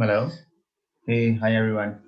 Hello. Hey, hi everyone.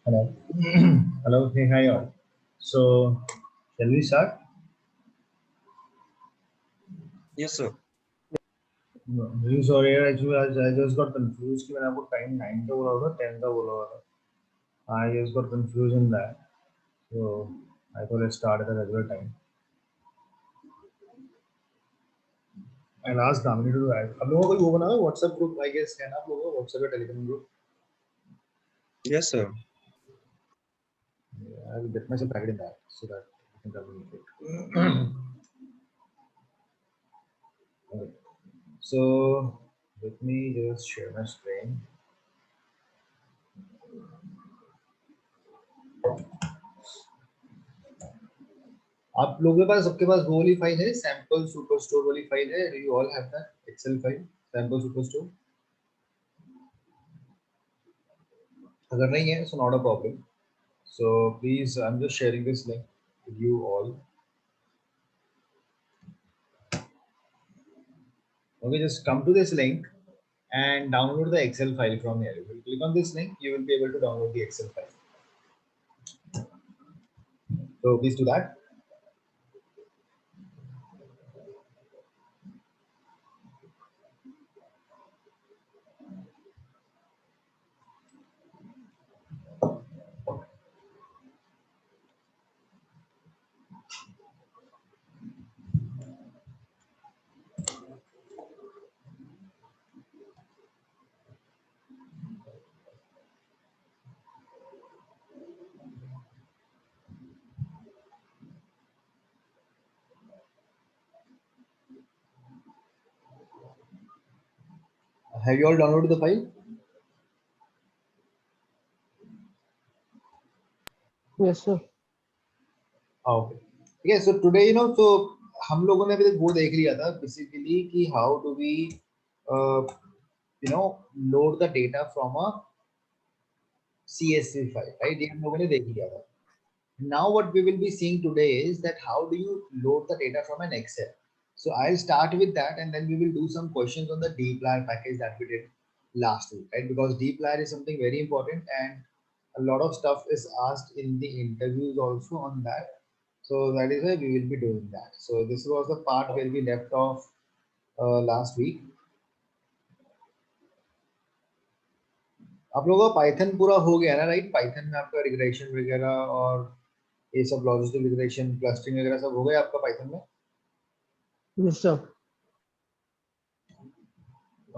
Hello. Hello. Hey, hi all. So, shall we start? Yes, sir. Really sorry, actually, I just got confused कि मैंने आपको time 9 का बोला था 10 का बोला था. I just got confused in that. So, I thought I start at the regular time. I'll ask Damini to do that. आप लोगों को कोई वो बना है WhatsApp group I guess है ना आप लोगों का WhatsApp या Telegram group? Yes, sir. Yeah, I will get myself added in that so that I can communicate. Okay. So, let me just share my screen. आप लोगों के पास सबके पास वो वाली फाइल है सैंपल सुपर स्टोर वाली फाइल है you all have that excel file sample super store अगर नहीं है so not a problem so please I am just sharing this link with you all okay just come to this link and download the excel file from here if you click on this link you will be able to download the excel file so please do that. Have you all downloaded the file? Yes, sir. Okay. Okay, so today, so हम लोगों ने अभी तक वो देख लिया था basically कि how do we, uh, load the data from a CSV file, right? ये हम लोगों ने देख लिया था. Now what we will be seeing today is that how do you load the data from an Excel? So I'll start with that and then we will do some questions on the dplyr package that we did last week, right? Because dplyr is something very important and a lot of stuff is asked in the interviews also on that. So that is why we will be doing that. So this was the part where we left off last week. आप लोगों का Python पूरा हो गया ना, right? Python में आपका regression वगैरह और ये सब लॉजिस्टिक रिग्रेशन क्लस्टरिंग वगैरह सब हो गया आपका पाइथन में? Yes, sir.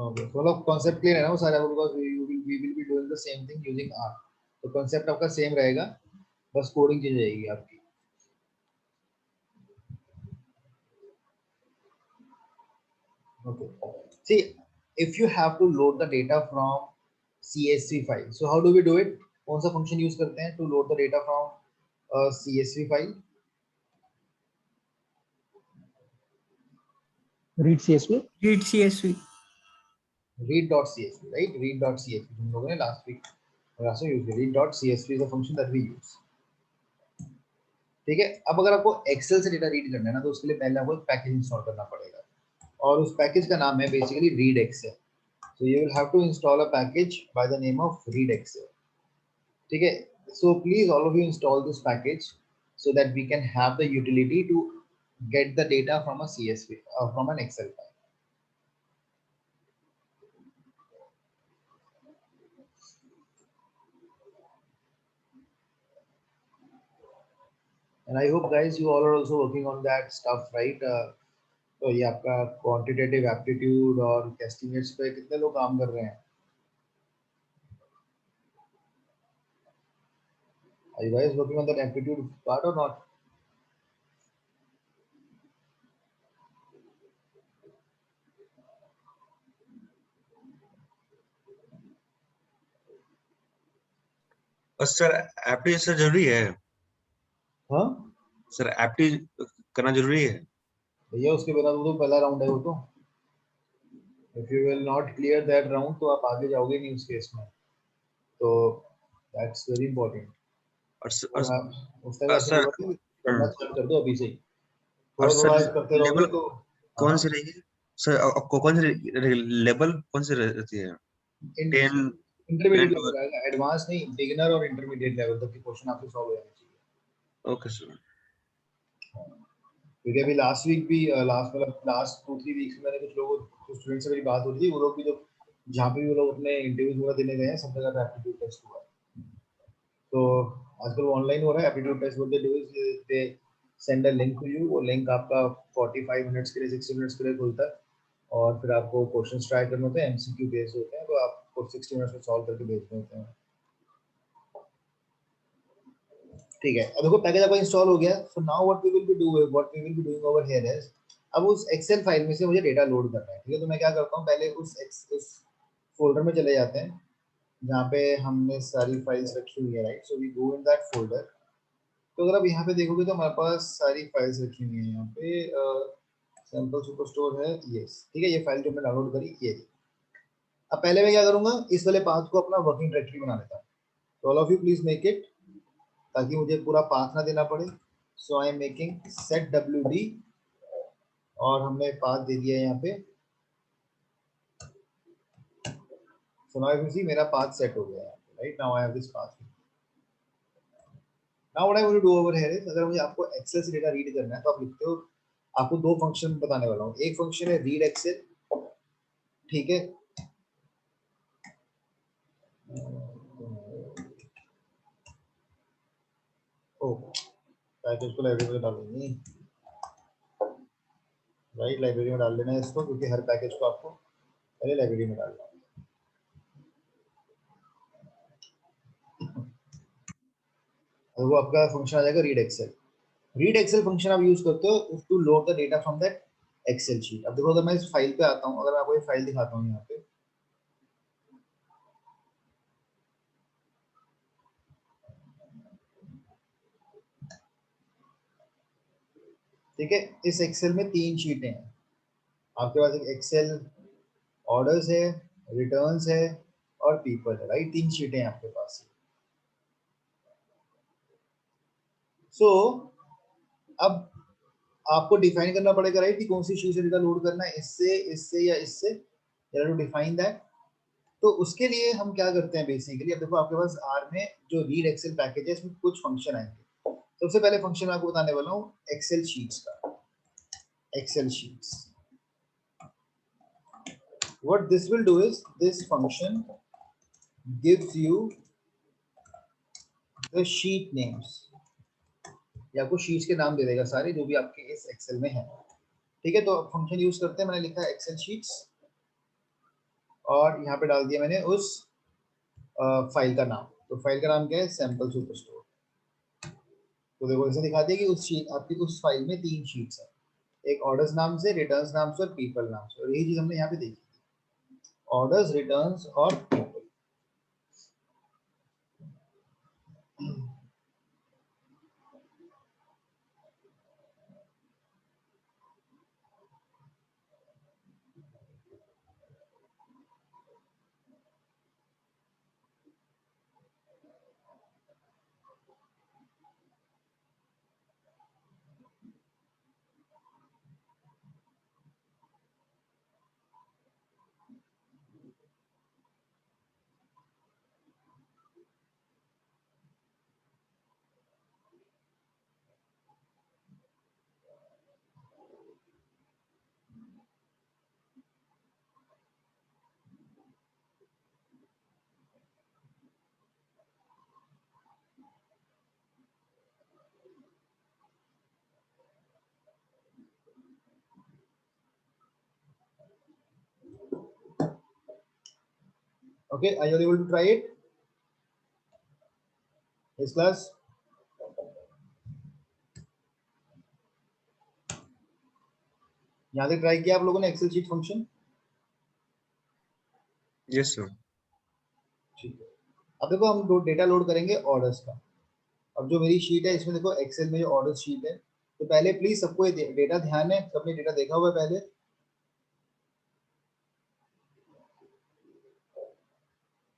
ओके, मतलब कॉन्सेप्ट क्लियर है ना वो सारे? Because we will be doing the same thing using R, तो कॉन्सेप्ट आपका सेम रहेगा, बस कोडिंग चेंज रहेगी आपकी. Okay. See, if you have to load the data from CSV file. So how do we do it? कौन सा function use करते हैं to load the data from a CSV file? Read CSV. Read CSV. Read.csv, right? Read.csv. हम लोगों ने last week use किया. Read.csv is a function that we use. ठीक है. अब अगर आपको Excel से डेटा रीड करना है ना, तो उसके लिए पहले आपको एक पैकेज इंस्टॉल करना पड़ेगा, और उस पैकेज का नाम है basically read excel. So you will have to install a package by the name of read excel. ठीक है. So please all of you install this package so that we can have the utility to get the data from a CSV from an Excel file. And I hope guys you all are also working on that stuff, right? तो ये आपका quantitative aptitude और estimates पे कितने लोग काम कर रहे हैं? Are you guys working on that aptitude part or not? Sir apti sir जरूरी है? हाँ सर एप्टी करना जरूरी है? भैया उसके बिना तो पहला राउंड है वो तो. If you will not clear that round, तो आप आगे जाओगे नहीं उस केस में. तो that's very important. और उस टाइम ऐसे सर बोला कि करना स्टार्ट कर दो अभी से ही. और थोड़ा सर करते रहोगे लेवल तो. कौन सी रहेगी सर? आपको कौन सी लेवल कौन सी रहती है? 10 इंटरमीडिएट 10 लेवल आएगा, एडवांस नहीं, बिगिनर और इंटरमीडिएट लेवल तक के क्वेश्चन आपके सॉल्व हो जाने चाहिए. Okay sir. क्योंकि अभी लास्ट वीक भी लास्ट 2-3 वीक्स में मैंने कुछ स्टूडेंट से मेरी बात हो रही थी, वो लोग भी जब जहाँ पे भी वो लोग अपने इंटरव्यूज वगैरह देने गए हैं सब जगह एप्टीट्यूड टेस्ट हुआ. तो आजकल वो ऑनलाइन हो रहा है aptitude test. What they do is they send a link to you. वो लिंक आपका 45 मिनट्स के लिए 60 मिनट्स के लिए खुलता है, और फिर आपको क्वेश्चंस ट्राई करने होते हैं, एमसीक्यू बेस्ड होते हैं, तो आपको 60 मिनट्स में सॉल्व करके भेजने होते हैं. ठीक है. अब देखो पैकेज आपका इंस्टॉल हो गया. So now what we will be doing over here is, अब उस एक्सेल फाइल में से मुझे डेटा लोड करना है. ठीक है. तो मैं क्या करता हूँ, पहले उस फोल्डर में चले जाते हैं जहाँ पे हमने सारी फाइल्स रखी हुई है, right. So we go in that folder. तो अगर आप यहाँ पे देखोगे तो हमारे पास सारी फाइल्स रखी हुई हैं. यहाँ पे सैंपल सुपरस्टोर है. यस, ठीक है. ये फाइल जो मैं डाउनलोड करी ये. अब पहले मैं क्या करूंगा, इस वाले पाथ को अपना वर्किंग डायरेक्टरी बना लेता हूँ. तो all of you please make it, ताकि मुझे पूरा पाथ ना देना पड़े. So I am making set wd, और हमने पाथ दे दिया है यहाँ पे. सो नाउ यू सी मेरा पाथ सेट हो गया है, right. Now I have this path. Now what I want to do over here is, अगर मुझे आपको एक्सेल से डेटा रीड करना है तो आप लिखते हो, आपको दो फंक्शन बताने वाला हूँ. एक फंक्शन है रीड एक्सेल, ठीक है. ओ पैकेज को लाइब्रेरी में डाल देंगे, राइट. लाइब्रेरी में डाल लेना है इसको, क्योंकि हर पैकेज को आपको पहले लाइब्रेरी में डालना है. और वो आपका फंक्शन आ जाएगा read excel. Read excel function आप यूज करते हो to load the data from that excel sheet. अब देखो, अगर मैं इस फाइल पे आता हूँ, अगर मैं आपको ये फाइल दिखाता हूँ यहाँ पे, ठीक है. इस एक्सेल में 3 शीटें हैं आपके पास. एक एक्सेल ऑर्डर्स है, रिटर्न्स है, और पीपल है, राइट. 3 शीटें हैं आपके पास. सो अब आपको डिफाइन करना पड़ेगा, राइट, कि कौन सी शीट से डेटा लोड करना है, इससे, इससे या इससे. You have to define that. तो उसके लिए हम क्या करते हैं बेसिकली, अब देखो आपके पास आर में जो रीड एक्सेल पैकेज है, इसमें कुछ फंक्शन आएंगे. सबसे पहले फंक्शन मैं आपको बताने वाला हूँ एक्सेल शीट्स का. Excel sheets, what this will do is, this function gives you the sheet names. या आपको शीट्स के नाम दे देगा सारे जो भी आपके इस एक्सेल में है. ठीक है. तो फंक्शन यूज करते हैं. मैंने लिखा है एक्सेल शीट्स, और यहाँ पे डाल दिया मैंने उस फाइल का नाम. तो फाइल का नाम क्या है, सैंपल सुपरस्टोर. तो देखो ऐसे दिखा दिया कि उस शीट आपकी उस फाइल में 3 शीट्स है, एक ऑर्डर्स नाम से, रिटर्न्स नाम से, और पीपल नाम से. और यही चीज हमने यहाँ पे देखी, ऑर्डर्स, रिटर्न्स और people. Okay, are you able to try it? Yes, class. यहाँ तक ट्राई किया आप लोगों ने excel sheet function? Yes, sir. ठीक है, अब देखो हम डेटा लोड करेंगे ऑर्डर्स का। अब जो मेरी शीट है इसमें देखो एक्सेल में जो ऑर्डर शीट है, तो पहले प्लीज सबको ये डेटा ध्यान है, सबने डेटा देखा हुआ है पहले?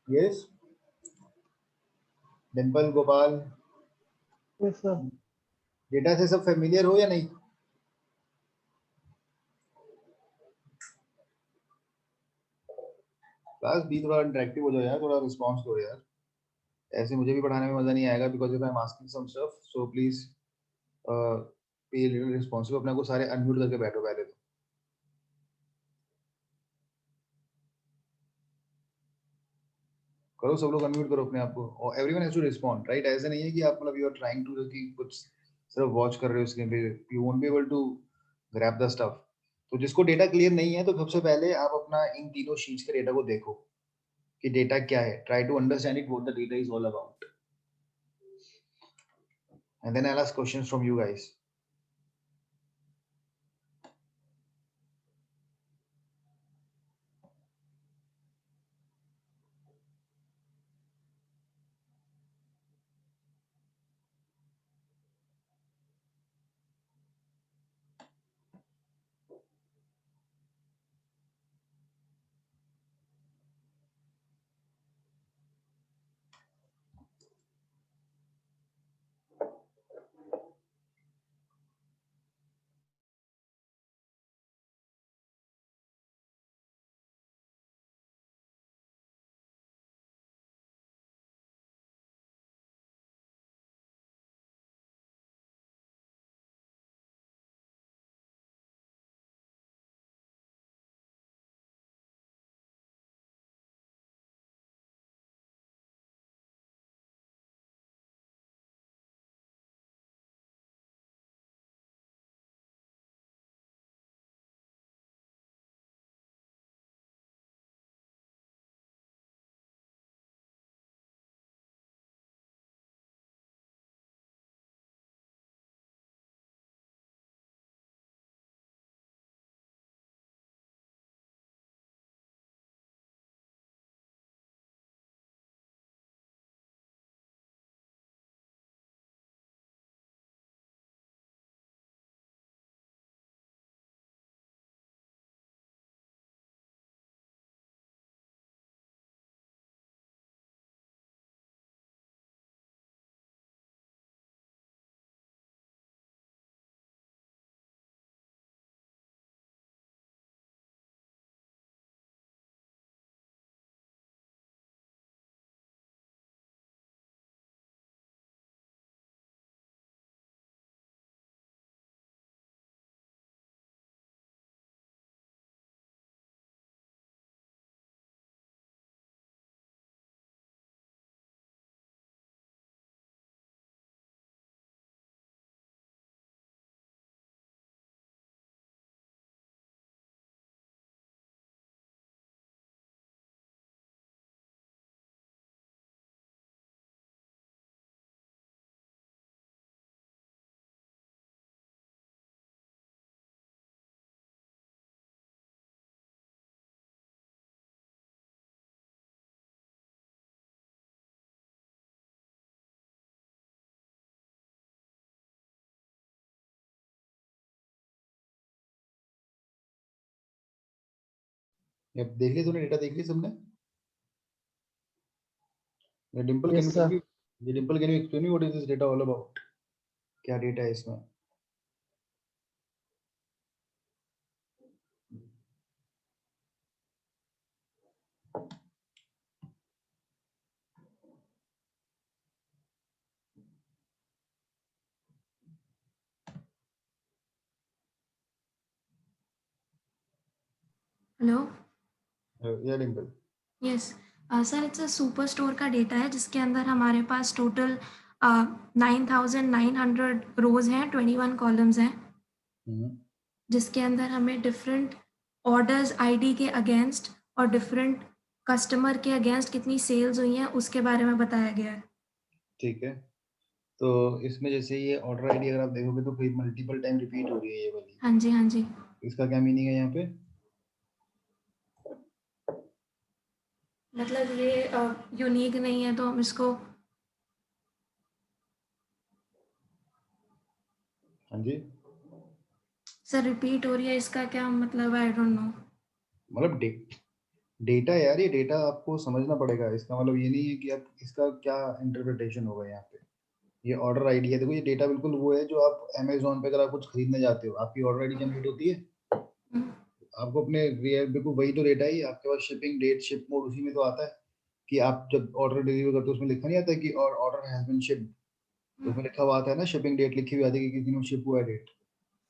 Yes, Dimple, Gopal, Yes, sir. Data से सब फेमिलियर हो या नहीं? क्लास बी थोड़ा इंटरेक्टिव हो जाओ यार, थोड़ा रिस्पॉन्स दो यार, ऐसे मुझे भी पढ़ाने में मजा नहीं आएगा, because if I am asking some stuff, so please be little responsive. अपने को सारे अनम्यूट करके बैठो पहले तो। करो, सब लोग अनम्यूट करो अपने आप को, और everyone has to respond, right? ऐसे नहीं है कि आप मतलब यू आर ट्राइंग टू कि कुछ सिर्फ वॉच कर रहे हो इसके पे, you won't be able to grab the stuff. तो जिसको डेटा क्लियर नहीं है, तो सबसे पहले आप अपना इन तीनों शीट्स के डेटा को देखो कि डेटा क्या है, try to understand it, what the data is all about, and then I will ask questions from you guys. ये देख लिया तूने, डेटा देख लिया सबने? ये Dimple can Yes, you tell sir. Me, ये Dimple can you explain me what is this data all about? क्या डेटा है इसमें? हेलो। या Dimple, yes sir, it's a super store का डेटा है जिसके अंदर हमारे पास टोटल 9,900 रोज हैं, 21 कॉलम्स हैं, जिसके अंदर हमें डिफरेंट ऑर्डर्स आईडी के अगेंस्ट और डिफरेंट कस्टमर के अगेंस्ट कितनी सेल्स हुई हैं उसके बारे में बताया गया है। ठीक है, तो इसमें जैसे ये ऑर्डर आईडी अगर आप देखोगे तो फिर मल्टीपल टाइम रिपीट हो रही है ये वाली, हाँ जी, हाँ जी। इसका क्या मीनिंग है यहाँ पे? मतलब ये यूनिक नहीं है तो हम इसको हाँ जी, सर रिपीट हो रही है, इसका क्या मतलब, आई डोंट नो। मतलब डेटा यार, ये डेटा आपको समझना पड़ेगा। इसका मतलब ये नहीं है कि आप इसका क्या इंटरप्रिटेशन होगा यहाँ पे। ये ऑर्डर आईडी है, देखो ये डेटा बिल्कुल वो है जो आप अमेजोन पे अगर आप कुछ खरीदने जाते हो, आपकी ऑर्डर आईडी जनरेट होती है, आपको अपने बिल्कुल वही तो डेटा ही है आपके पास। शिपिंग डेट, शिप मोड, उसी में तो आता है कि आप जब ऑर्डर डिलीवर करते हो उसमें लिखा नहीं आता है कि ऑर्डर हैज बीन शिप्ड, तो उसमें लिखा हुआ आता है ना, शिपिंग डेट लिखी हुई आती है कि किस दिन वो शिप हुआ है, डेट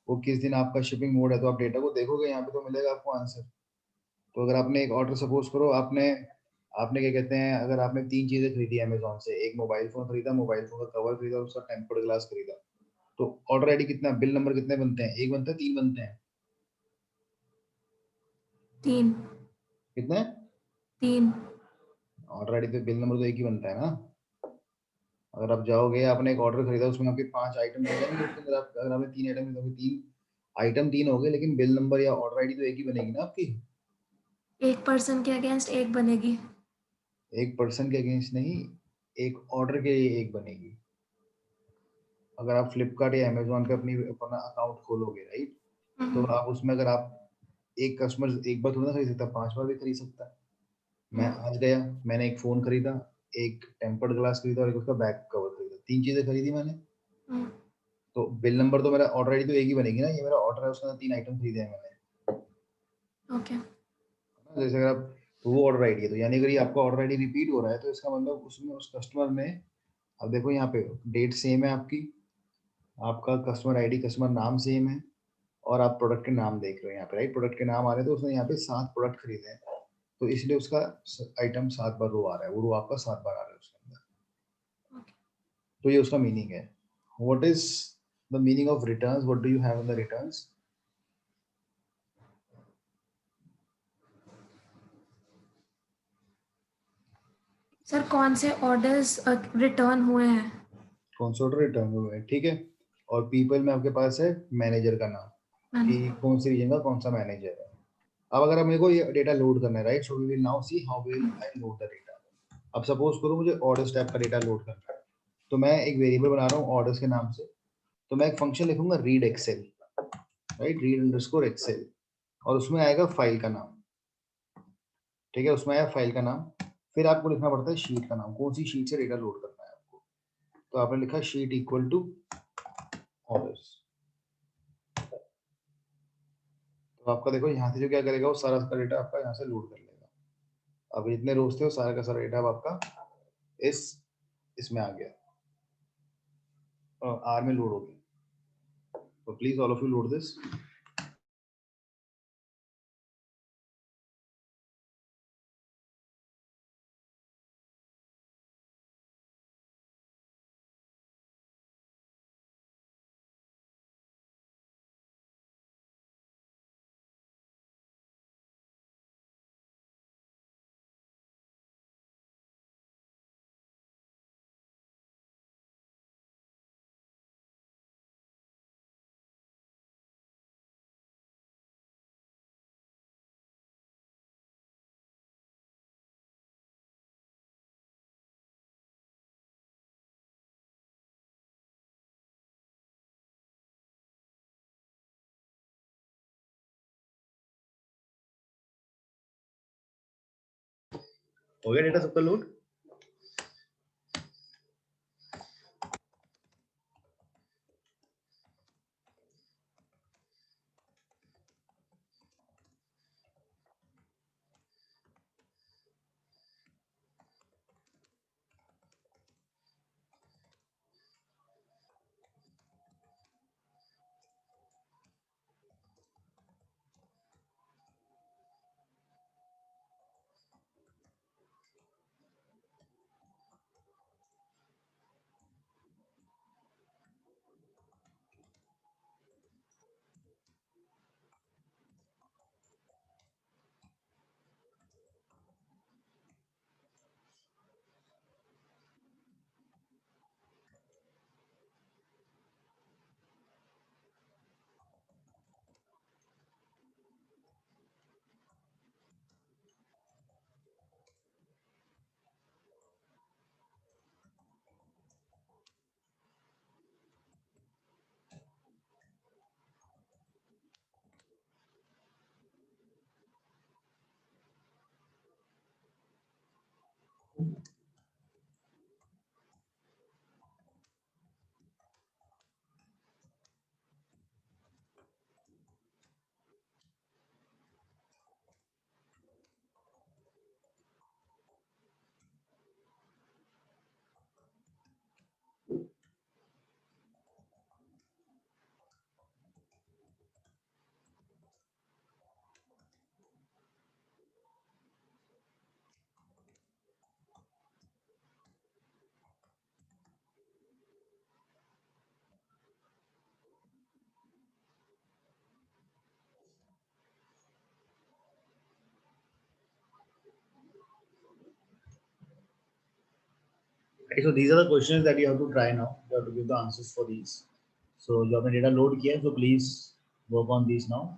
वो किस दिन आपका शिपिंग मोड है। तो आप डेटा को देखोगे यहाँ पे तो मिलेगा आपको आंसर। तो अगर आपने एक ऑर्डर, सपोज करो आपने आपने क्या कहते हैं, अगर आपने 3 चीजें खरीदी अमेजोन से, एक मोबाइल फोन खरीदा, मोबाइल फोन का कवर खरीदा और उसका टेम्पर्ड ग्लास खरीदा, तो ऑर्डर आईडी कितना, बिल नंबर कितने बनते हैं? एक बनता है, 3 बनते हैं? 3। कितने? 3। ऑर्डर आईडी पे बिल नंबर तो एक ही बनता है ना। अगर आप जाओगे, आपने एक ऑर्डर खरीदा, उसमें आपके 5 आइटम मिल जाएंगे, उसके अंदर आप, अगर आपने 3 आइटम खरीदोगे, 3 आइटम 3 हो गए, लेकिन बिल नंबर या ऑर्डर आईडी तो एक ही बनेगी ना आपकी। एक पर्सन के अगेंस्ट एक बनेगी। एक पर्सन के अगेंस्ट नहीं, एक ऑर्डर के लिए एक बनेगी। अगर आप फ्लिपकार्ट या अमेजोन पे अपना अकाउंट खोलोगे, राइट, तो आप उसमें अगर आप, एक कस्टमर एक बार थोड़ा ना खरीद सकता, 5 बार भी खरीद सकता है। मैं आज गया, मैंने एक फोन खरीदा, एक टेम्पर्ड ग्लास खरीदा और एक उसका बैक कवर खरीदा, 3 चीजें खरीदी मैंने। तो बिल नंबर तो मेरा, ऑर्डर आईडी तो एक ही बनेगी ना, ये मेरा ऑर्डर है, उसके अंदर 3 आइटम खरीदे हैं मैंने। ओके। जैसे अगर आप, तो वो ऑर्डर आईडी है, तो यानी अगर ये आपका ऑर्डर आईडी रिपीट हो रहा है तो इसका मतलब उसमें उस कस्टमर ने, अब देखो यहाँ पे डेट सेम है आपकी, आपका कस्टमर आईडी, कस्टमर नाम सेम है, और आप प्रोडक्ट के नाम देख रहे हो यहाँ पे, राइट, प्रोडक्ट के नाम आ रहे हैं, तो उसने यहाँ पे 7 प्रोडक्ट खरीदे हैं, तो इसलिए उसका आइटम 7 बार रो आ रहा है, वो रो आपका 7 बार आ रहा है उसके अंदर। तो ये उसका मीनिंग है। What is the meaning of returns? What do you have in the returns? Sir कौन से ऑर्डर्स रिटर्न हुए हैं? कौन से ऑर्डर रिटर्न हुए हैं, ठीक है। और पीपल में आपके पास है मैनेजर का नाम, कि कौन सी रीजन का कौन सा मैनेजर है। अब अगर मेरे को ये डेटा लोड करना है, right, so we will now see how will I load the data. अब सपोज करो मुझे ऑर्डर स्टेप का डेटा लोड करना है, तो मैं एक वेरिएबल बना रहा हूँ ऑर्डर्स के नाम से, तो मैं एक फंक्शन लिखूंगा read excel, right, read underscore excel, और उसमें आएगा फाइल का नाम, ठीक है, उसमें आया फाइल का नाम। फिर आपको लिखना पड़ता है शीट का नाम, कौन सी शीट से डेटा लोड करना है आपको। तो आपने लिखा शीट इक्वल टू ऑर्डर्स। तो आपका देखो यहाँ से जो क्या करेगा, वो सारा का डेटा आपका यहाँ से लोड कर लेगा। अब जितने रोज थे वो सारा का सारा डेटा अब आपका इस इसमें आ गया, आर में लोड हो गया। तो please all of you load this. हो गया डेटा सबका load? Okay, so these are the questions that you have to try now. You have to give the answers for these. So you have the data load here. So please work on these now.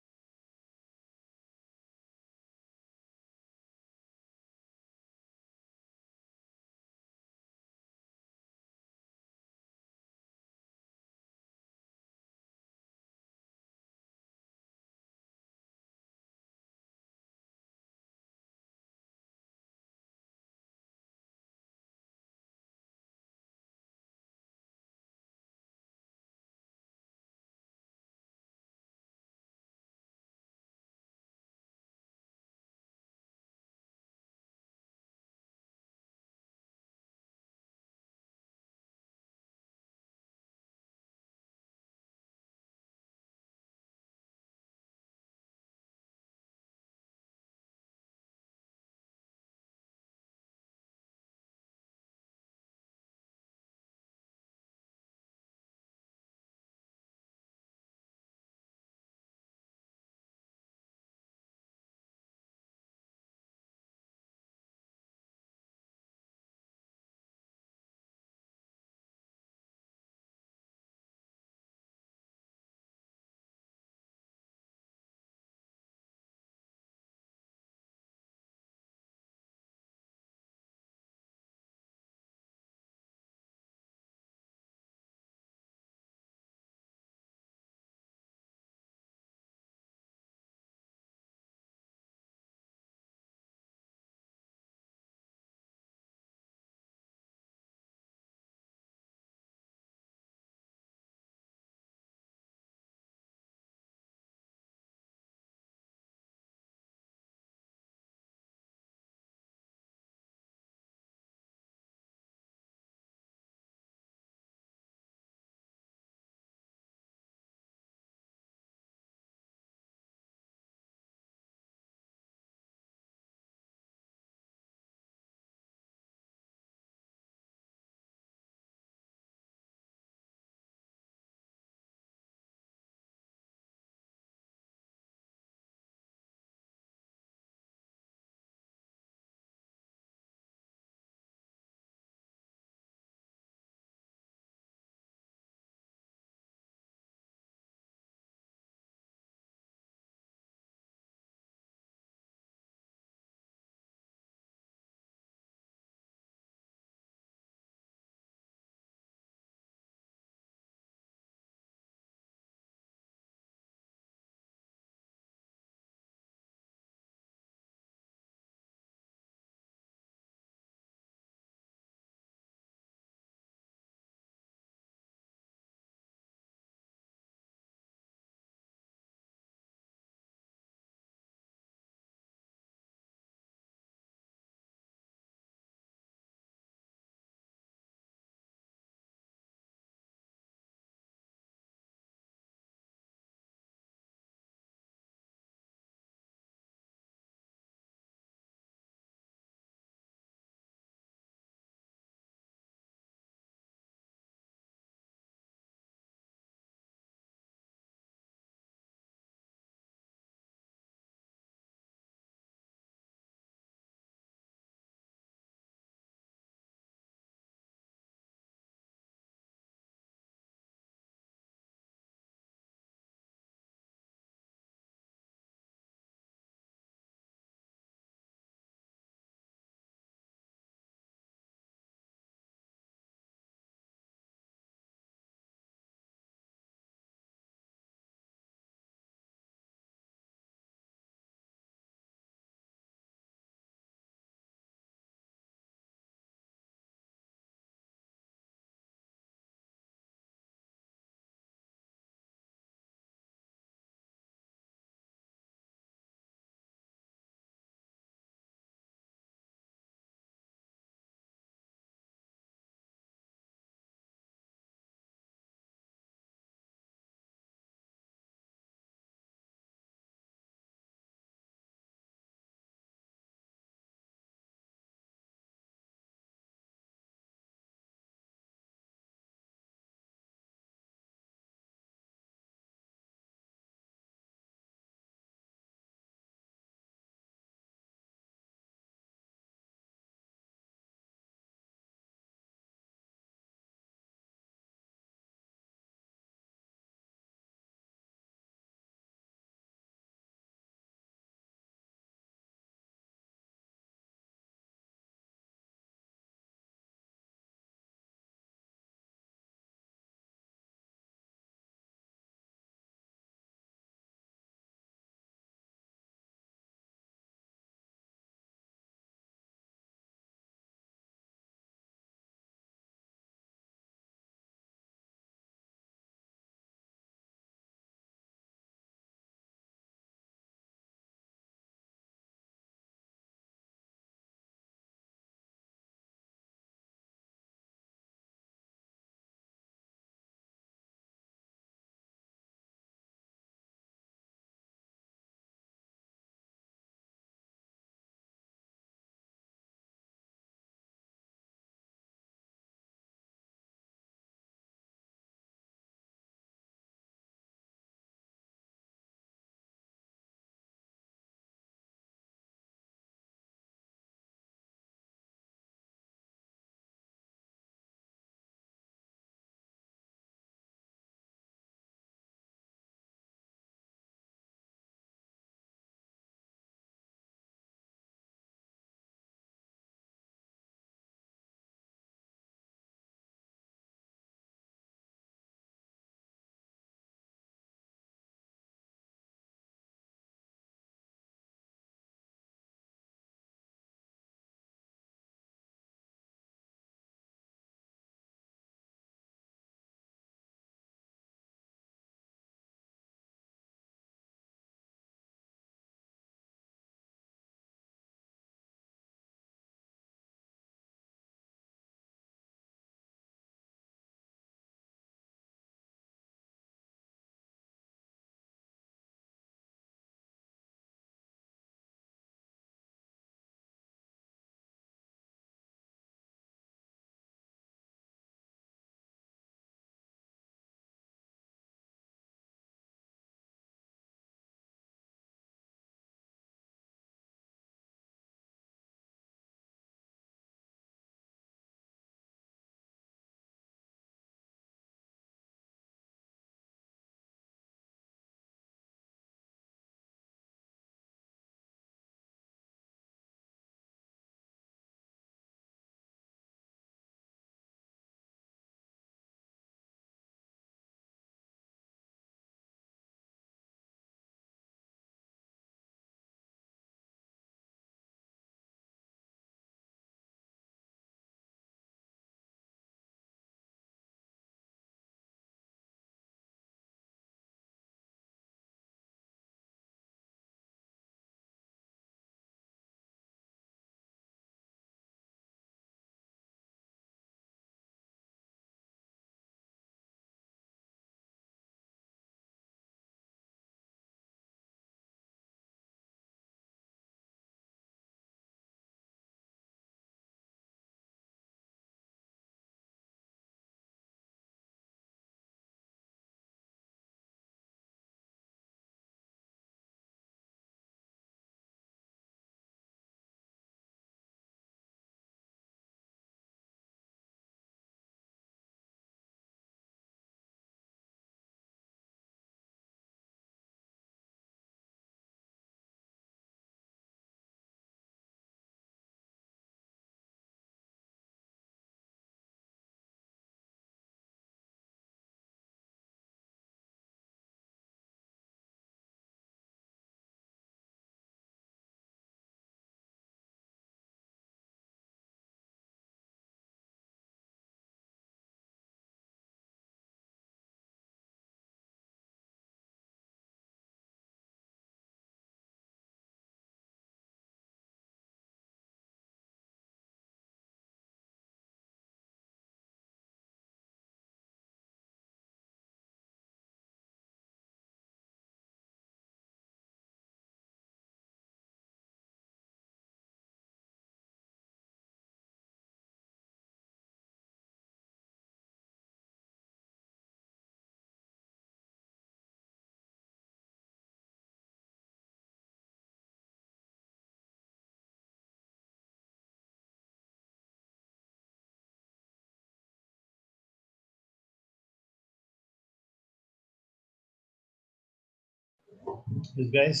This guys,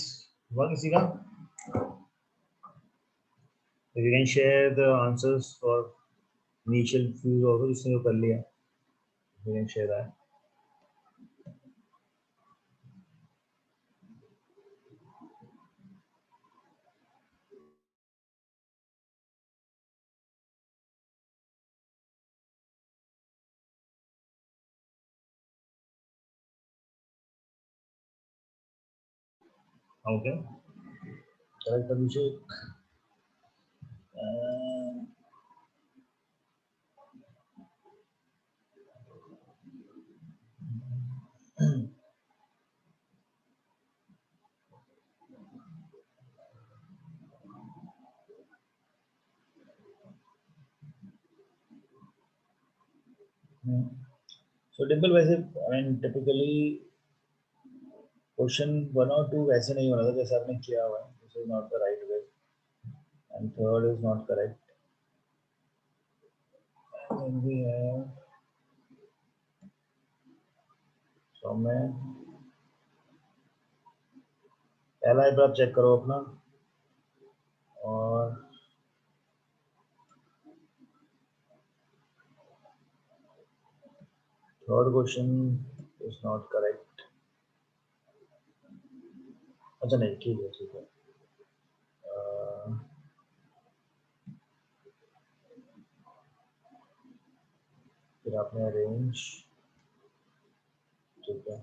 हुआ किसी का? If you can share the answers for initial views also, जिसने वो कर लिया, you can share that. Okay. Correct, Abhishek. So Dimple, वैसे I mean typically question 1 और 2 वैसे नहीं होना था जैसे आपने किया हुआ है. This is not the right way and third is not correct. And we have so मैं पहला एक बार चेक करो अपना और third question is not correct. अच्छा नहीं ठीक है फिर आपने अरेंज ठीक है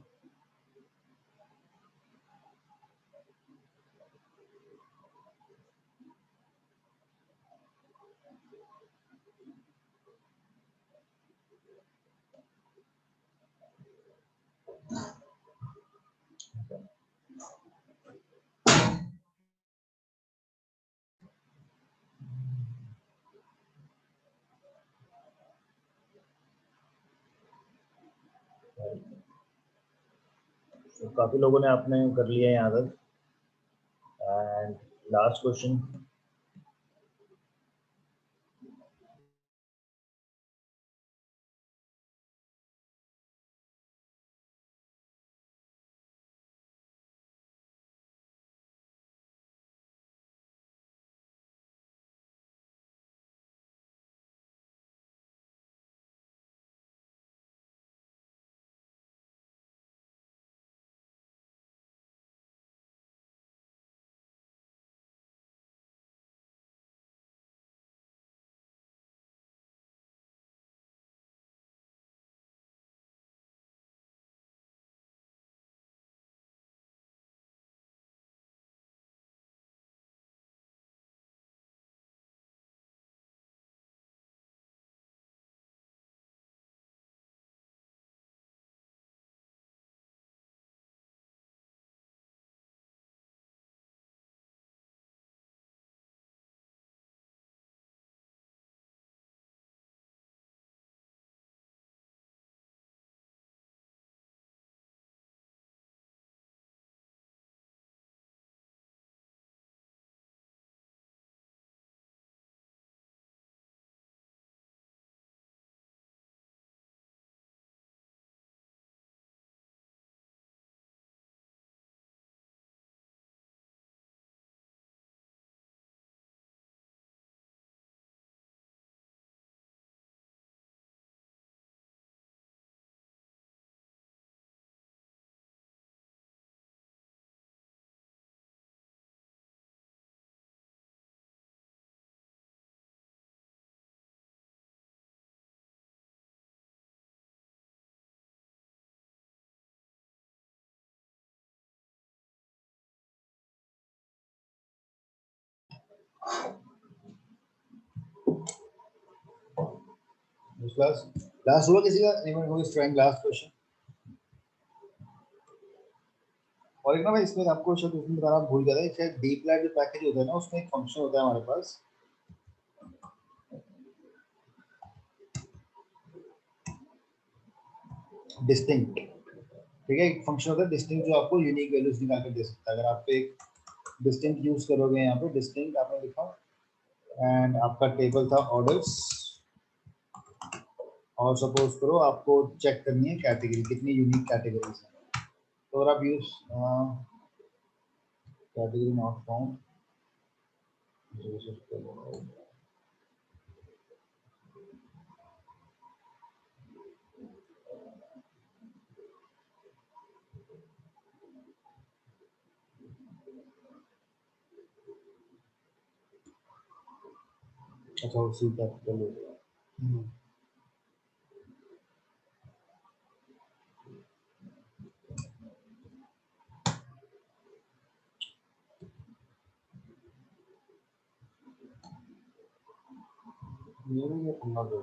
तो काफी लोगों ने आपने कर लिया है यहाँ तक एंड लास्ट क्वेश्चन लास्ट हुआ किसी का anyone who is trying last question और एक ना भाई इसमें आपको शायद उसमें बताना भूल गया था शायद डीप लैब जो पैकेज होता है ना उसमें एक फंक्शन होता है हमारे पास डिस्टिंक्ट ठीक है एक फंक्शन होता है डिस्टिंक्ट जो आपको यूनिक वैल्यूज निकाल के दे सकता है अगर आप एक डिस्टिंक्ट यूज करोगे यहाँ पे डिस्टिंक्ट आपने लिखा एंड आपका टेबल था ऑर्डर्स और सपोज करो आपको चेक करनी है कैटेगरी कितनी यूनिक कैटेगरीज हैं तो अगर आप यूज category not found. अच्छा वो सी कैपिटल हो गया। मेरे ये पन्ना दो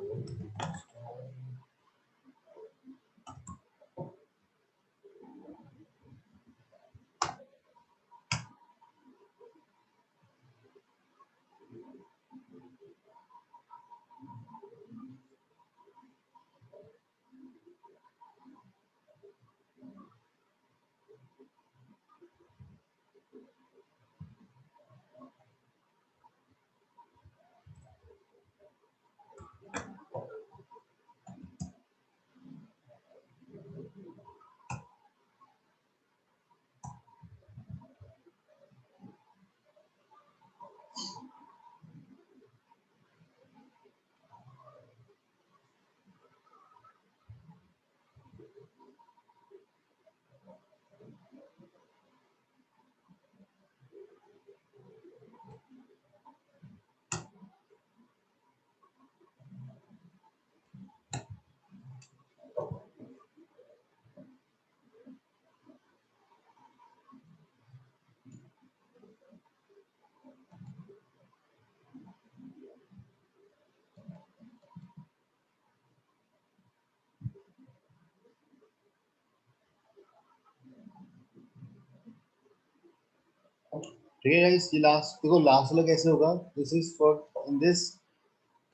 ठीक है गाइस, ये लास्ट देखो लास्ट वाला कैसे होगा। This is for in this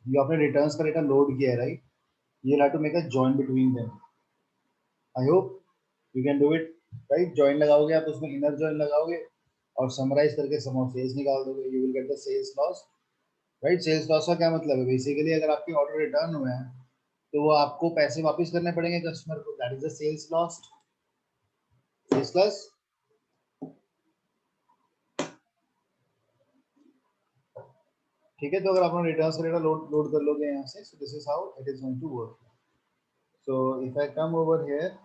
ये आपने रिटर्न्स का डेटा लोड किया है right, you have to make a join between them. I hope you can do it right. Join लगाओगे आप उसमें, इनर जॉइन लगाओगे और समराइज करके सम ऑफ सेल्स निकाल दोगे, you will get the sales loss right. Sales loss का क्या मतलब है, बेसिकली अगर आपके ऑर्डर रिटर्न हुए हैं तो वो आपको पैसे वापस करने पड़ेंगे कस्टमर को, that is the sales loss. Sales loss ठीक है। तो अगर आप रिटर्न्स का डेटा लोड लोड कर लोगे यहाँ से, so this is how it is going to work. So if I come over here,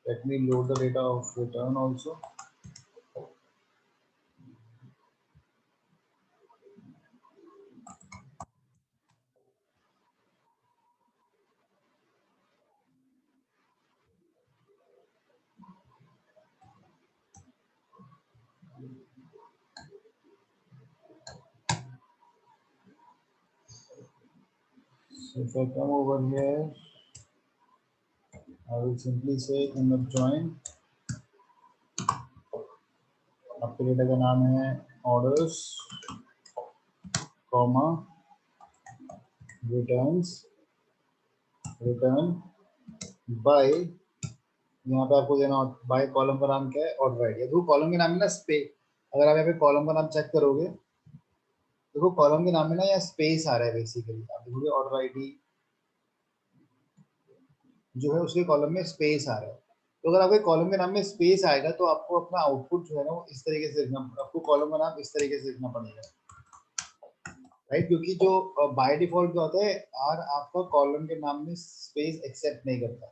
let me load the data of return also. So if I come over here, I will simply say inner join. आपके data का नाम है orders, comma returns, return by, यहाँ पे आपको देना by column का नाम क्या है, ऑर्डर आईडी। देखो कॉलम के नाम में ना स्पेस, अगर आप यहाँ पे कॉलम का नाम चेक करोगे, देखो कॉलम के नाम में ना यहाँ स्पेस आ रहा है। बेसिकली आप देखोगे ऑर्डर आईडी जो है उसके कॉलम में स्पेस आ रहा है। तो अगर आपके कॉलम के नाम में स्पेस आएगा तो आपको अपना आउटपुट जो है ना वो इस तरीके से लिखना, आपको कॉलम का नाम इस तरीके से लिखना पड़ेगा राइट। क्योंकि जो बाय डिफॉल्ट क्या होता है, आर आपका कॉलम के नाम में स्पेस एक्सेप्ट नहीं करता।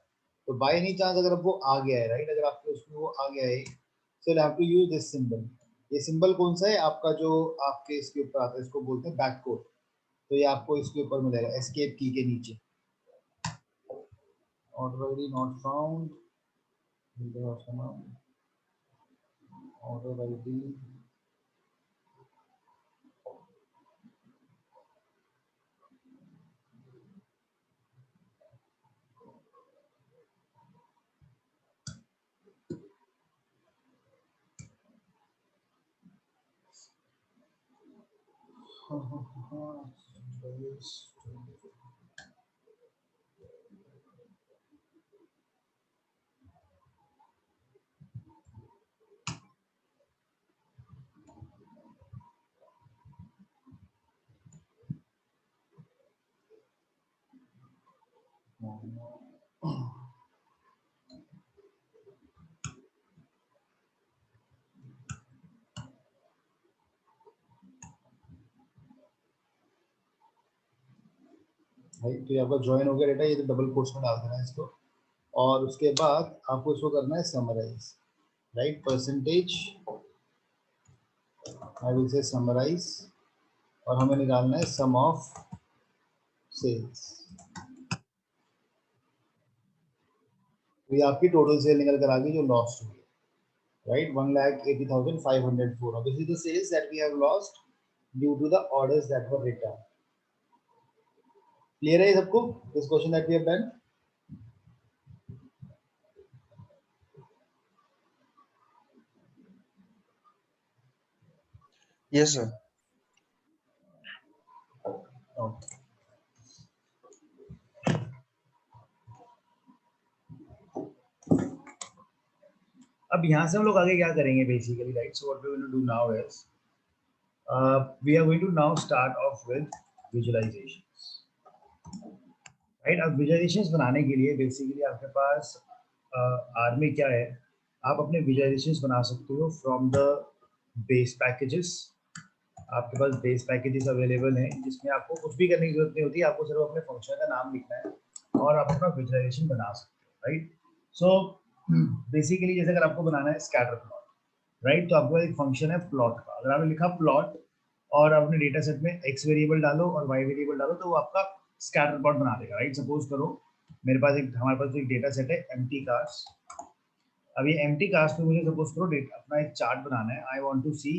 तो बाय एनी चांस अगर वो आ गया है राइट, अगर आपके उसमें वो आ गया है, so you have to use this symbol. ये सिंबल कौन सा है आपका, जो आपके इसके ऊपर आता है, इसको बोलते हैं बैक कोड। तो ये आपको इसके ऊपर मिलेगा एस्केप की के नीचे। Order not found, order ID right. तो ये आपका ज्वाइन हो गया डेटा, ये तो डबल कोट्स में डाल देना है इसको, और उसके बाद आपको इसको करना है summarise, right. Percentage I will say summarise, और हमें निकालना है सम ऑफ सेल्स। तो ये आपकी टोटल सेल निकल कर आ गई जो लॉस्ट हुई, right? 1,80,504. Now this is the sales that we have lost due to the orders that were returned. Clear है सबको this question that we have done? Yes, sir. Okay. अब यहाँ से हम लोग आगे क्या करेंगे basically, right? So what we will do now is we are going to now start off with visualizations, right? अब visualizations बनाने के लिए basically आपके पास R में क्या है, आप अपने visualizations बना सकते हो from the base packages। आपके पास बेस पैकेजेस अवेलेबल हैं जिसमें आपको कुछ भी करने की जरूरत नहीं होती, आपको सिर्फ अपने फंक्शन का नाम लिखना है और आप अपना विजुअलाइजेशन बना सकते हो, राइट। सो बेसिकली जैसे अगर आपको बनाना है स्कैटर प्लॉट, राइट, तो आपको एक फंक्शन है प्लॉट का। अगर आपने लिखा प्लॉट और अपने डेटा सेट में एक्स वेरिएबल डालो और वाई वेरिएबल डालो तो वो आपका स्कैटर प्लॉट बना देगा, राइट। सपोज करो हमारे पास एक डेटा सेट है एम्प्टी कार्स। अब ये एम्प्टी कार्स पे मुझे सपोज करो अपना एक चार्ट बनाना है। I want to see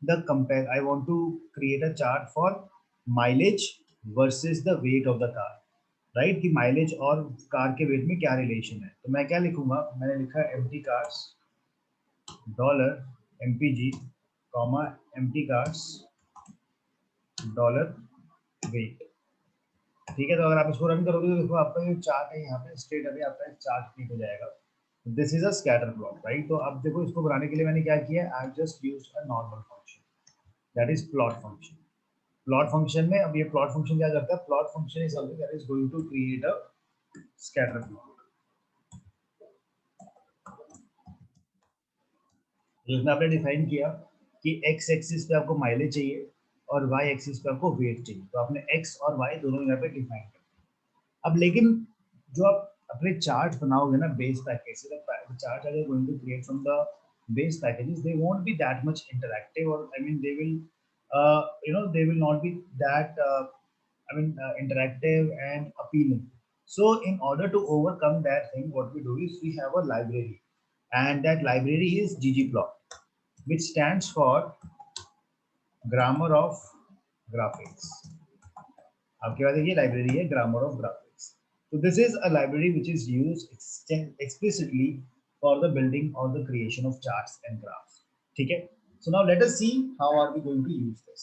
I want to create a chart for mileage versus the weight of the car, right? कि mileage और कार के weight में क्या relation है। तो मैं क्या लिखूंगा, मैंने लिखा empty cars dollar MPG comma empty cars dollar weight, ठीक है। तो अगर आप इसको रन करोगे तो देखो आपका जो चार्ट है यहाँ पे स्ट्रेट अभी आपका एक चार्ट क्लिक हो जाएगा। This is a scatter plot, right. तो अब देखो इसको बनाने के लिए मैंने क्या किया, I just used a normal function that is plot function. Plot function में अब ये प्लॉट फंक्शन क्या करता है, plot function is something that is going to create a scatter plot. जिसमें आपने डिफाइन किया कि एक्स एक्सिस पे आपको माइलेज चाहिए और वाई एक्सिस पे आपको वेट चाहिए, तो आपने एक्स और वाई दोनों यहाँ पे डिफाइन कर। अब लेकिन जो आप अपने चार्ट बनाओगे ना बेस पैकेज से, the chart are going to create from the base packages, they won't be that much interactive, और I mean they will they will not be that interactive and appealing. So in order to overcome that thing, what we do is we have a library, and that library is ggplot, which stands for grammar of graphics। आपके पास ये library है grammar of graphics। So this is a library which is used explicitly for the building or the creation of charts and graphs, ठीक है। So now let us see how are we going to use this।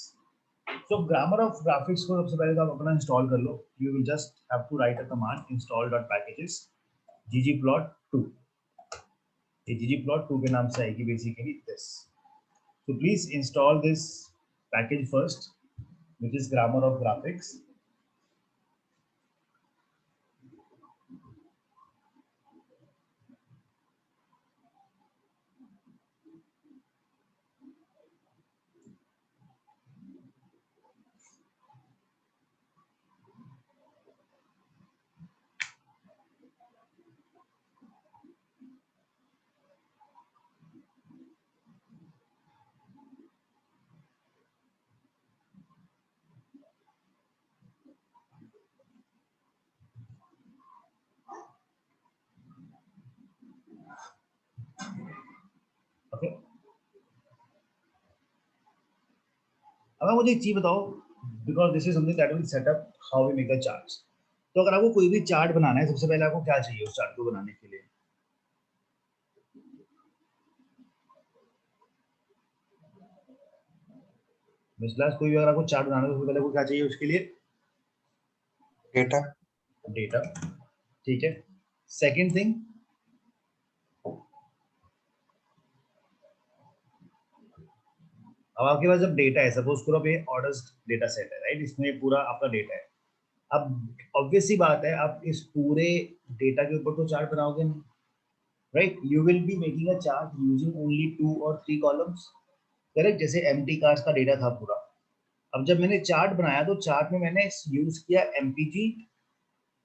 So grammar of graphics को सबसे पहले तो आप अपना install कर लो। You will just have to write a command install.packages ggplot2। ये ggplot2 के नाम से आएगी basically this। So please install this package first, which is grammar of graphics। Okay। अब मुझे एक चीज बताओ, because this is something that will set up how we make a charts. तो अगर आपको कोई भी चार्ट बनाना है, सबसे पहले आपको क्या चाहिए उस चार्ट को बनाने के लिए? मिसलास कोई भी अगर आपको चार्ट बनाना है तो सबसे पहले आपको क्या चाहिए उसके लिए? Data. डेटा, ठीक है। सेकंड थिंग, अब आपके पास जब डेटा है, सपोज करो अब ये ऑर्डर्स डेटा सेट है, राइट, इसमें पूरा आपका डेटा है। अब ऑब्वियस सी बात है आप इस पूरे डेटा के ऊपर तो चार्ट बनाओगे नहीं, right. You will be making a chart using only 2 और 3 कॉलम्स, करेक्ट। जैसे एम्प्टी कार्स का डेटा था पूरा। अब जब मैंने चार्ट बनाया तो चार्ट में मैंने यूज किया MPG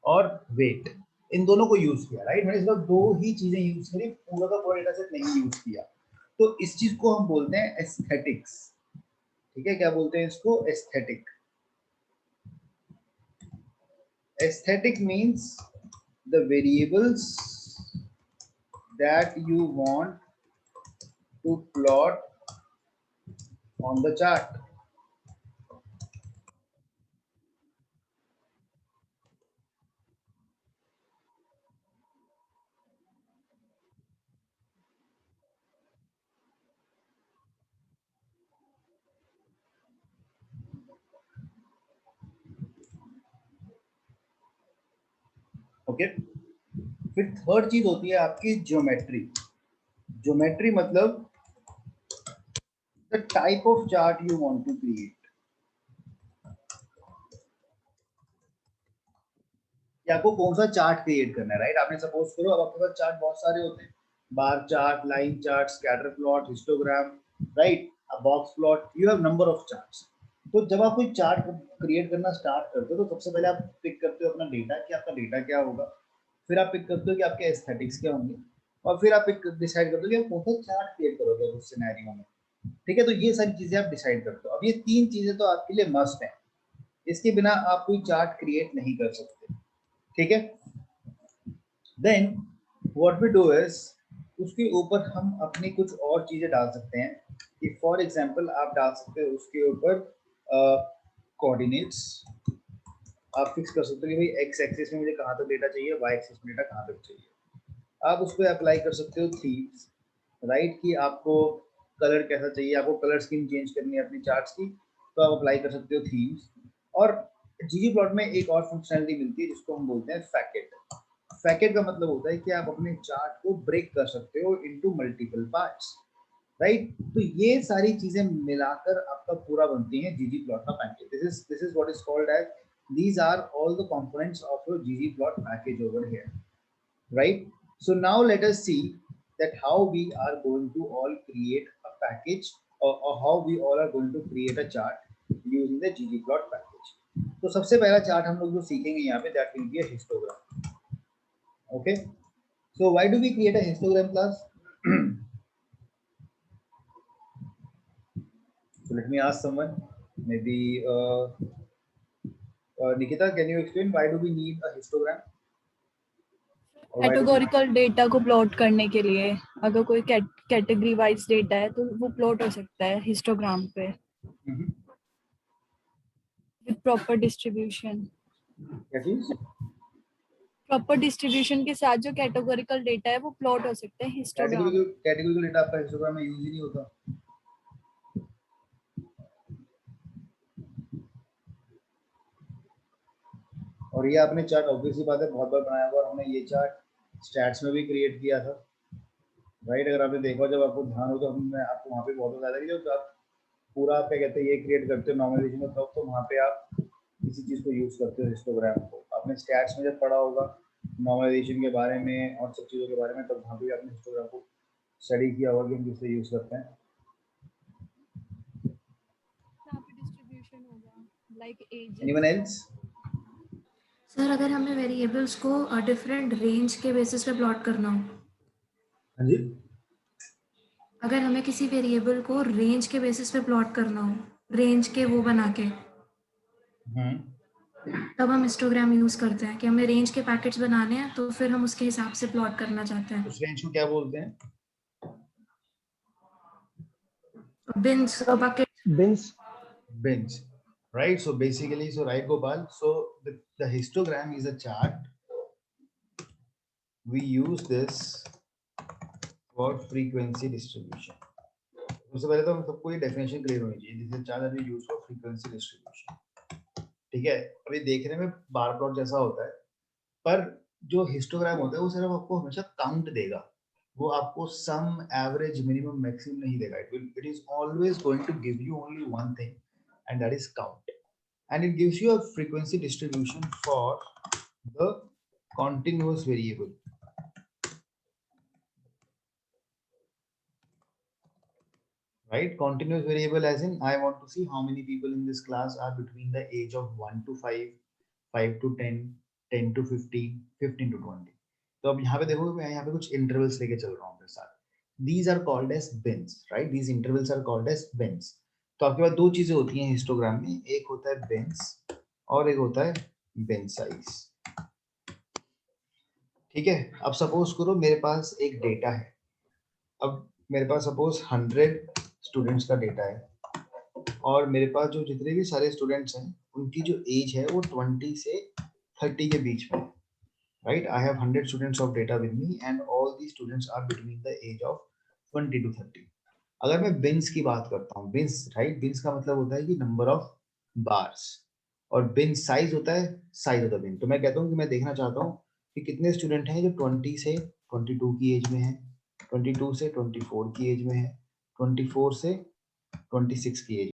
और वेट, इन दोनों को यूज किया, राइट। मैंने सिर्फ दो ही चीजें यूज करी, पूरा का पूरा डेटा सेट नहीं यूज किया। तो इस चीज को हम बोलते हैं एस्थेटिक्स। ठीक है, क्या बोलते हैं इसको? Aesthetic. Aesthetic means the variables that you want to plot on the chart. Okay, फिर थर्ड चीज होती है आपकी ज्योमेट्री। ज्योमेट्री मतलब the type of chart you want to create. कि आपको कौन सा चार्ट क्रिएट करना है, राइट। आपने सपोज करो अब आपके पास चार्ट बहुत सारे होते हैं, bar chart, line chart, scatter plot, histogram, right, box plot, you have number of charts. तो जब आप कोई चार्ट क्रिएट करना स्टार्ट करते हो तो सबसे पहले आप पिक करते हो अपना डेटा, कि आपका डेटा क्या होगा। फिर आप पिक करते हो कि आपके एस्थेटिक्स क्या होंगे, और फिर आप डिसाइड करते हो कि आप कौन सा चार्ट क्रिएट करोगे उस सिनेरियो में। ठीक है, तो ये सारी चीजें आप डिसाइड करते हो। अब ये तीन चीजें तो आपके लिए मस्ट है, इसके बिना आप कोई चार्ट क्रिएट नहीं कर सकते। ठीक है, then what we do is, उसके ऊपर हम अपनी कुछ और चीजें डाल सकते हैं। कि फॉर एग्जांपल आप डाल सकते हो उसके ऊपर कोऑर्डिनेट्स। आप फिक्स कर सकते हो कि भाई एक्स एक्सिस में मुझे कहाँ तक डेटा चाहिए, वाई एक्सिस में डेटा कहाँ तक चाहिए। आप उस पर अप्लाई कर सकते हो थीम्स, राइट, कि आपको कलर कैसा चाहिए, आपको कलर स्कीम चेंज करनी है अपनी चार्ट्स की, तो आप अप्लाई कर सकते हो थीम्स। और ggplot में एक और फंक्शनलिटी मिलती है जिसको हम बोलते हैं फैकेट। फैकेट का मतलब होता है कि आप अपने चार्ट को ब्रेक कर सकते हो इनटू मल्टीपल पार्ट्स, राइट। तो ये सारी चीजें मिलाकर आपका पूरा बनती है ggplot का package. This is what is called age, these are all the components of your ggplot package over here, right? So now let us see that how we are going to all create a package, or how we all are going to create a chart using the ggplot package. तो सबसे पहला chart हम लोग जो सीखेंगे यहाँ पे, that will be a histogram. Okay, so why do we create a histogram class? So let me ask someone, maybe Nikita, can you explain why do we need a histogram? Or why do we... categorical data को plot करने के लिए अगर कोई category wise data है तो वो plot हो सकता है हिस्टोग्राम पे विद प्रॉपर डिस्ट्रीब्यूशन। क्या चीज? प्रॉपर डिस्ट्रीब्यूशन के साथ जो कैटेगोरिकल डेटा है वो प्लॉट हो सकता है हिस्टोग्राम। कैटेगोरिकल डेटा आपका हिस्टोग्राम में यूज ही नहीं होता। और ये आपने चार्ट ऑब्वियसली बात है बहुत बार बनाया हुआ, हमने ये चार्ट स्टैट्स में भी क्रिएट किया था, राइट। अगर आपने देखा, जब आपको ध्यान हो तो हमने आपको वहाँ पे बहुत बताया था कि जब आप पूरा आप क्या कहते हैं ये क्रिएट करते हो नॉर्मलाइजेशन में, तब तो वहाँ पे आप किसी चीज़ को यूज करते हो हिस्टोग्राम को। आपने स्टैट्स में जब पढ़ा होगा नॉर्मलाइजेशन के बारे में और सब चीज़ों के बारे में, तब वहाँ पे आपने हिस्टोग्राम को स्टडी किया होगा कि हम किससे यूज करते हैं। डिस्ट्रीब्यूशन होगा like age. Anyone else? Sir अगर हमें वेरिएबल्स को डिफरेंट रेंज के बेसिस पे प्लॉट करना हो, हाँ जी, अगर हमें किसी वेरिएबल को रेंज के बेसिस पे प्लॉट करना हो, रेंज के वो बना के, तब हम हिस्टोग्राम यूज करते हैं कि हमें रेंज के पैकेट्स बनाने हैं, तो फिर हम उसके हिसाब से प्लॉट करना चाहते हैं। उस रेंज को क्या बोलते हैं? Beans, bucket. Beans. Bins, right? So basically, so right, Gopal. So the histogram is a chart. We use this for frequency distribution. सबसे पहले तो हम सबको ये डेफिनेशन क्लियर होनी चाहिए। This is chart that we use for frequency distribution. ठीक है, अभी देखने में बार प्लॉट जैसा होता है, पर जो हिस्टोग्राम होता है वो सिर्फ आपको हमेशा काउंट देगा, वो आपको सम, एवरेज, मिनिमम, मैक्सिमम नहीं देगा। It is always going to give you only one thing, and that is count, and it gives you a frequency distribution for the continuous variable, right? Continuous variable as in I want to see how many people in this class are between the age of 1 to 5, 5 to 10, 10 to 15, 15 to 20. तो अब यहाँ पे देखो मैं यहाँ पे कुछ intervals लेके चल रहा हूँ अपने साथ. These are called as bins, right? These intervals are called as bins. तो आपके पास दो चीजें होती हैं हिस्टोग्राम में, एक होता है bins और एक होता है bin size. ठीक है, अब सपोज करो मेरे पास एक डेटा है. अब मेरे पास सपोज 100 स्टूडेंट्स का डेटा है और मेरे पास जो जितने भी सारे स्टूडेंट्स हैं उनकी जो एज है वो 20 से 30 के बीच में है. Right, I have 100 students of data with me and all these students are between the age of 20 to 30. अगर मैं बिन्स की बात करता हूँ, बिन्स राइट, बिन्स का मतलब होता है कि नंबर ऑफ बार्स और बिन साइज होता है साइज ऑफ द बिन. तो मैं कहता हूँ कि मैं देखना चाहता हूँ कि कितने स्टूडेंट हैं जो 20 से 22 की एज में है, 22 से 24 की एज में है, 24 से 26 की एज